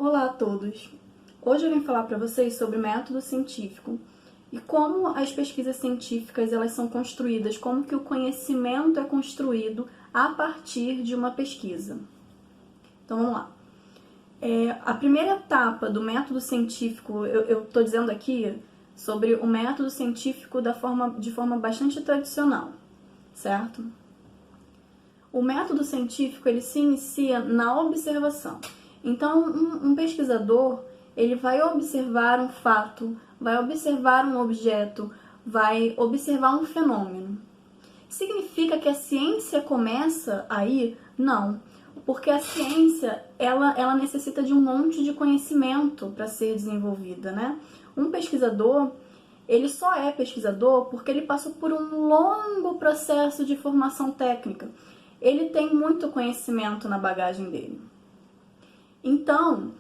Olá a todos! Hoje eu vim falar para vocês sobre método científico e como as pesquisas científicas elas são construídas, como que o conhecimento é construído a partir de uma pesquisa. Então vamos lá. A primeira etapa do método científico, eu estou dizendo aqui sobre o método científico de forma bastante tradicional, certo? O método científico ele se inicia na observação. Então, um pesquisador ele vai observar um fato, vai observar um objeto, vai observar um fenômeno. Significa que a ciência começa aí? Não, porque a ciência ela necessita de um monte de conhecimento para ser desenvolvida, né? Um pesquisador ele só é pesquisador porque ele passou por um longo processo de formação técnica. Ele tem muito conhecimento na bagagem dele. Então,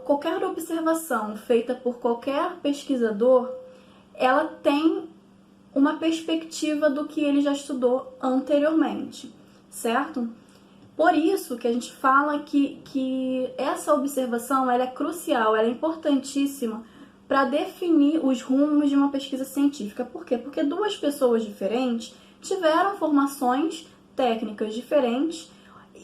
qualquer observação feita por qualquer pesquisador, ela tem uma perspectiva do que ele já estudou anteriormente, certo? Por isso que a gente fala que essa observação ela é crucial, ela é importantíssima para definir os rumos de uma pesquisa científica. Por quê? Porque duas pessoas diferentes tiveram formações técnicas diferentes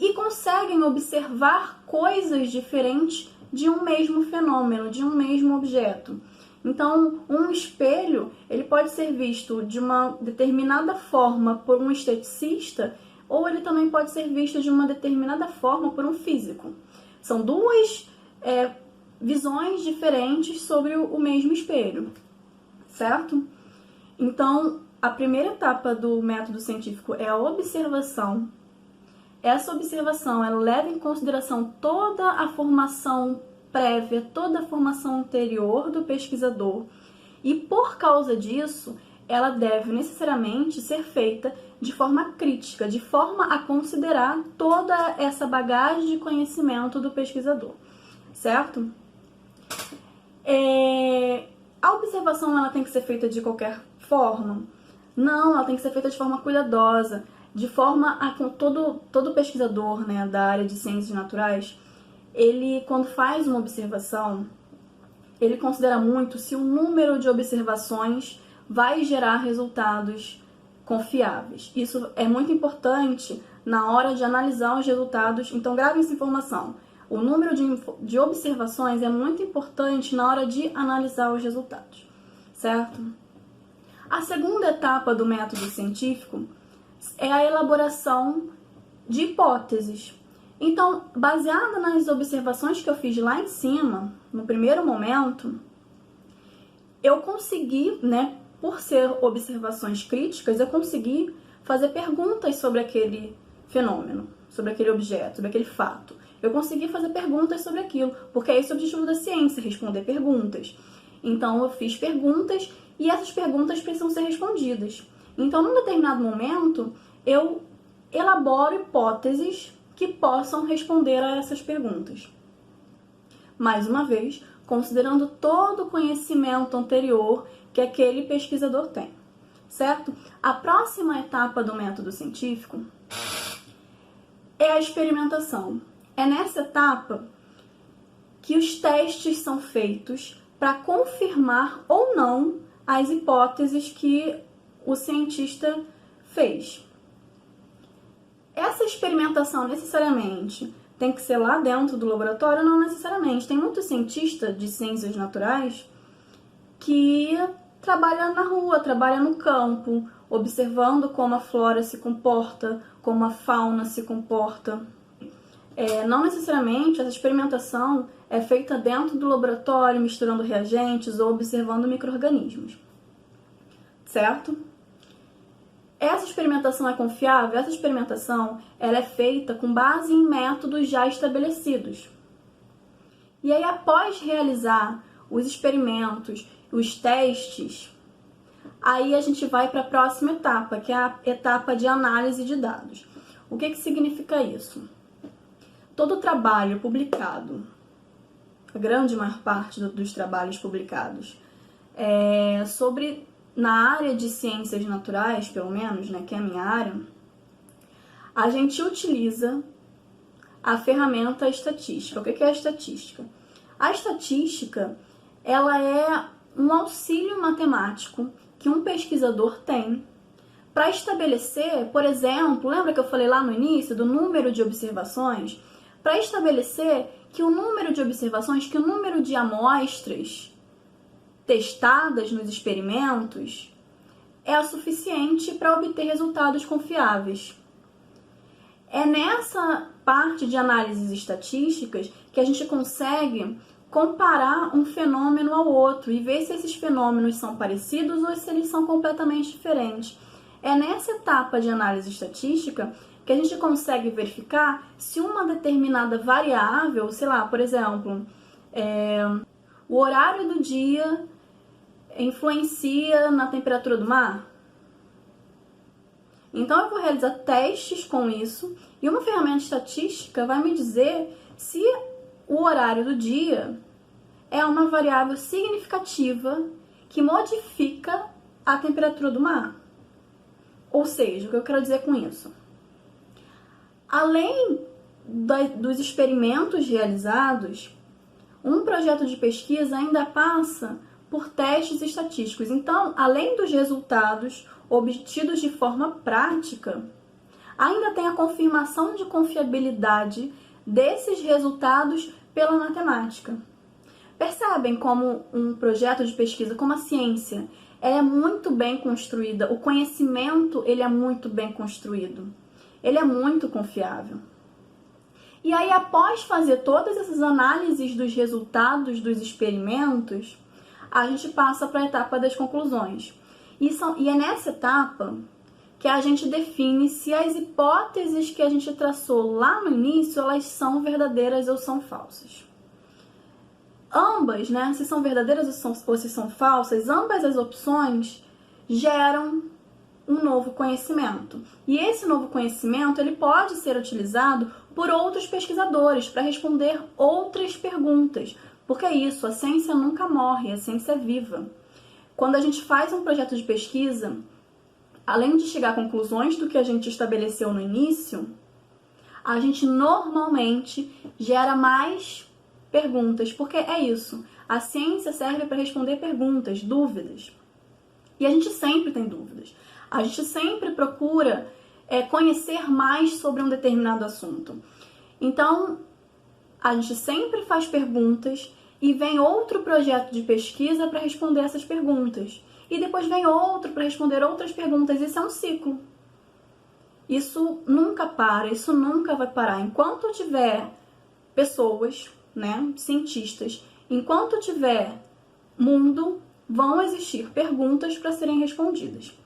e conseguem observar coisas diferentes de um mesmo fenômeno, de um mesmo objeto. Então, um espelho ele pode ser visto de uma determinada forma por um esteticista ou ele também pode ser visto de uma determinada forma por um físico. São duas visões diferentes sobre o mesmo espelho, certo? Então, a primeira etapa do método científico é a observação. Essa observação ela leva em consideração toda a formação prévia, toda a formação anterior do pesquisador e, por causa disso, ela deve necessariamente ser feita de forma crítica, de forma a considerar toda essa bagagem de conhecimento do pesquisador, certo? A observação ela tem que ser feita de qualquer forma? Não, ela tem que ser feita de forma cuidadosa, de forma a que todo pesquisador, né, da área de ciências naturais, ele quando faz uma observação, ele considera muito se o número de observações vai gerar resultados confiáveis. Isso é muito importante na hora de analisar os resultados, então grave essa informação. O número de observações é muito importante na hora de analisar os resultados, certo? A segunda etapa do método científico é a elaboração de hipóteses. Então, baseada nas observações que eu fiz lá em cima, no primeiro momento, eu consegui, né, por ser observações críticas, eu consegui fazer perguntas sobre aquele fenômeno, sobre aquele objeto, sobre aquele fato. Eu consegui fazer perguntas sobre aquilo, porque é esse o objetivo da ciência, responder perguntas. Então, eu fiz perguntas e essas perguntas precisam ser respondidas. Então, num determinado momento, eu elaboro hipóteses que possam responder a essas perguntas. Mais uma vez, considerando todo o conhecimento anterior que aquele pesquisador tem, certo? A próxima etapa do método científico é a experimentação. É nessa etapa que os testes são feitos para confirmar ou não as hipóteses que o cientista fez. Essa experimentação necessariamente tem que ser lá dentro do laboratório? Não necessariamente. Tem muitos cientistas de ciências naturais que trabalham na rua, trabalham no campo, observando como a flora se comporta, como a fauna se comporta. Não necessariamente essa experimentação é feita dentro do laboratório, misturando reagentes ou observando micro-organismos, certo? Essa experimentação é confiável? Essa experimentação ela é feita com base em métodos já estabelecidos. E aí, após realizar os experimentos, os testes, aí a gente vai para a próxima etapa, que é a etapa de análise de dados. O que significa isso? Todo trabalho publicado, a grande maior parte dos trabalhos publicados, na área de ciências naturais, pelo menos, né, que é a minha área, a gente utiliza a ferramenta estatística. O que é a estatística? A estatística, ela é um auxílio matemático que um pesquisador tem para estabelecer, por exemplo, lembra que eu falei lá no início do número de observações? Para estabelecer que o número de observações, que o número de amostras testadas nos experimentos é o suficiente para obter resultados confiáveis. É nessa parte de análises estatísticas que a gente consegue comparar um fenômeno ao outro e ver se esses fenômenos são parecidos ou se eles são completamente diferentes. É nessa etapa de análise estatística que a gente consegue verificar se uma determinada variável, sei lá, por exemplo, o horário do dia influencia na temperatura do mar. Então eu vou realizar testes com isso e uma ferramenta estatística vai me dizer se o horário do dia é uma variável significativa que modifica a temperatura do mar. Ou seja, o que eu quero dizer com isso? Além dos experimentos realizados, um projeto de pesquisa ainda passa por testes estatísticos. Então, além dos resultados obtidos de forma prática, ainda tem a confirmação de confiabilidade desses resultados pela matemática. Percebem como um projeto de pesquisa, como a ciência, é muito bem construída, o conhecimento ele é muito bem construído, ele é muito confiável. E aí, após fazer todas essas análises dos resultados dos experimentos, a gente passa para a etapa das conclusões. E é nessa etapa que a gente define se as hipóteses que a gente traçou lá no início, elas são verdadeiras ou são falsas. Ambas, né, se são verdadeiras ou se são falsas, ambas as opções geram um novo conhecimento. E esse novo conhecimento, ele pode ser utilizado por outros pesquisadores para responder outras perguntas. Porque é isso, a ciência nunca morre, a ciência é viva. Quando a gente faz um projeto de pesquisa, além de chegar a conclusões do que a gente estabeleceu no início, a gente normalmente gera mais perguntas, porque é isso, a ciência serve para responder perguntas, dúvidas. E a gente sempre tem dúvidas. A gente sempre procura conhecer mais sobre um determinado assunto. Então, a gente sempre faz perguntas e vem outro projeto de pesquisa para responder essas perguntas. E depois vem outro para responder outras perguntas. Isso é um ciclo. Isso nunca para, isso nunca vai parar. Enquanto tiver pessoas, né, cientistas, enquanto tiver mundo, vão existir perguntas para serem respondidas.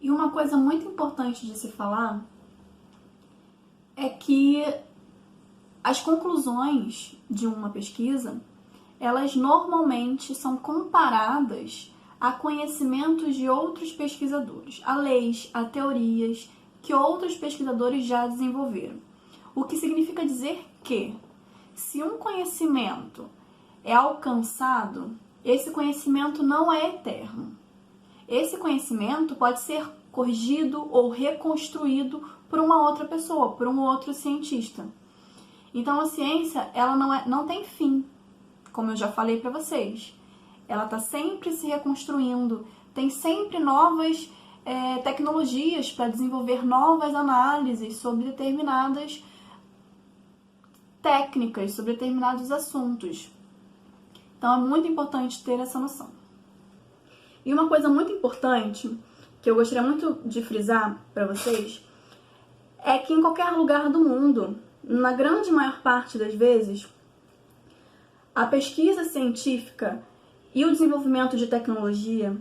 E uma coisa muito importante de se falar é que as conclusões de uma pesquisa, elas normalmente são comparadas a conhecimentos de outros pesquisadores, a leis, a teorias que outros pesquisadores já desenvolveram. O que significa dizer que, se um conhecimento é alcançado, esse conhecimento não é eterno. Esse conhecimento pode ser corrigido ou reconstruído por uma outra pessoa, por um outro cientista. Então a ciência, ela não tem fim, como eu já falei para vocês. Ela está sempre se reconstruindo, tem sempre novas tecnologias para desenvolver novas análises sobre determinadas técnicas, sobre determinados assuntos. Então é muito importante ter essa noção. E uma coisa muito importante, que eu gostaria muito de frisar para vocês, é que em qualquer lugar do mundo, na grande maior parte das vezes, a pesquisa científica e o desenvolvimento de tecnologia,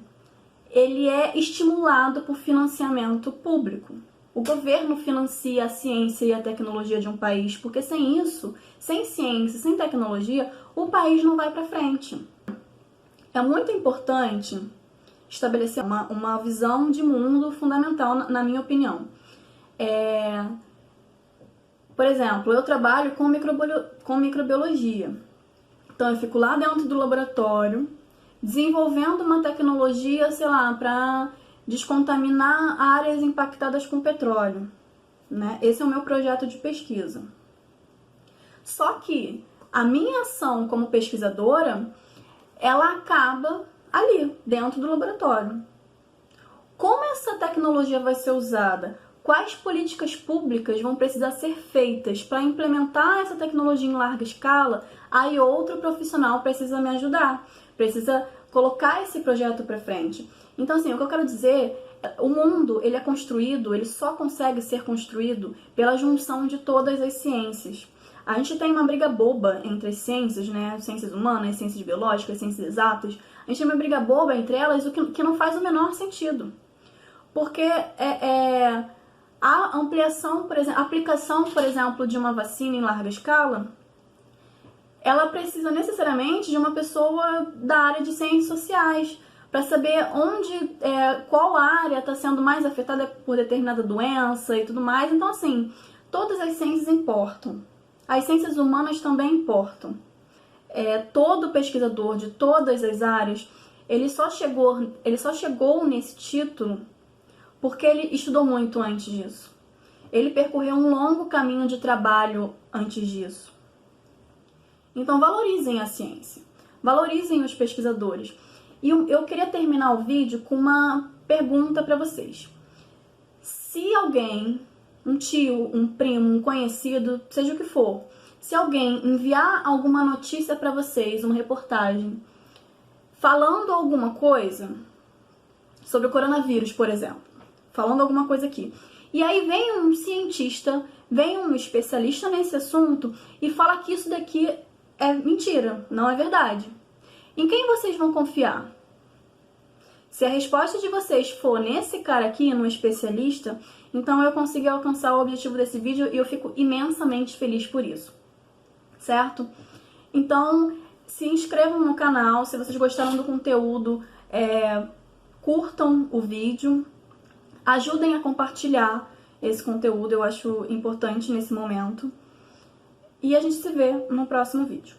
ele é estimulado por financiamento público. O governo financia a ciência e a tecnologia de um país, porque sem isso, sem ciência, sem tecnologia, o país não vai para frente. É muito importante estabelecer uma visão de mundo fundamental, na minha opinião. Por exemplo, eu trabalho com microbiologia. Então, eu fico lá dentro do laboratório, desenvolvendo uma tecnologia, sei lá, para descontaminar áreas impactadas com petróleo, né? Esse é o meu projeto de pesquisa. Só que a minha ação como pesquisadora, ela acaba ali, dentro do laboratório. Como essa tecnologia vai ser usada? Quais políticas públicas vão precisar ser feitas para implementar essa tecnologia em larga escala? Aí outro profissional precisa me ajudar, precisa colocar esse projeto para frente. Então, assim, o que eu quero dizer, o mundo, ele é construído, ele só consegue ser construído pela junção de todas as ciências. A gente tem uma briga boba entre as ciências, né? Ciências humanas, ciências biológicas, ciências exatas. A gente tem uma briga boba entre elas, o que não faz o menor sentido. Porque a ampliação, por exemplo, a aplicação, por exemplo, de uma vacina em larga escala, ela precisa necessariamente de uma pessoa da área de ciências sociais para saber qual área está sendo mais afetada por determinada doença e tudo mais. Então, assim, todas as ciências importam. As ciências humanas também importam. Todo pesquisador de todas as áreas, ele só chegou nesse título porque ele estudou muito antes disso. Ele percorreu um longo caminho de trabalho antes disso. Então valorizem a ciência, valorizem os pesquisadores. E eu queria terminar o vídeo com uma pergunta para vocês. Se alguém, um tio, um primo, um conhecido, seja o que for, se alguém enviar alguma notícia para vocês, uma reportagem, falando alguma coisa sobre o coronavírus, por exemplo, falando alguma coisa aqui, e aí vem um cientista, vem um especialista nesse assunto e fala que isso daqui é mentira, não é verdade. Em quem vocês vão confiar? Se a resposta de vocês for nesse cara aqui, no especialista, então eu consegui alcançar o objetivo desse vídeo e eu fico imensamente feliz por isso, certo? Então, se inscrevam no canal, se vocês gostaram do conteúdo, curtam o vídeo, ajudem a compartilhar esse conteúdo, eu acho importante nesse momento. E a gente se vê no próximo vídeo.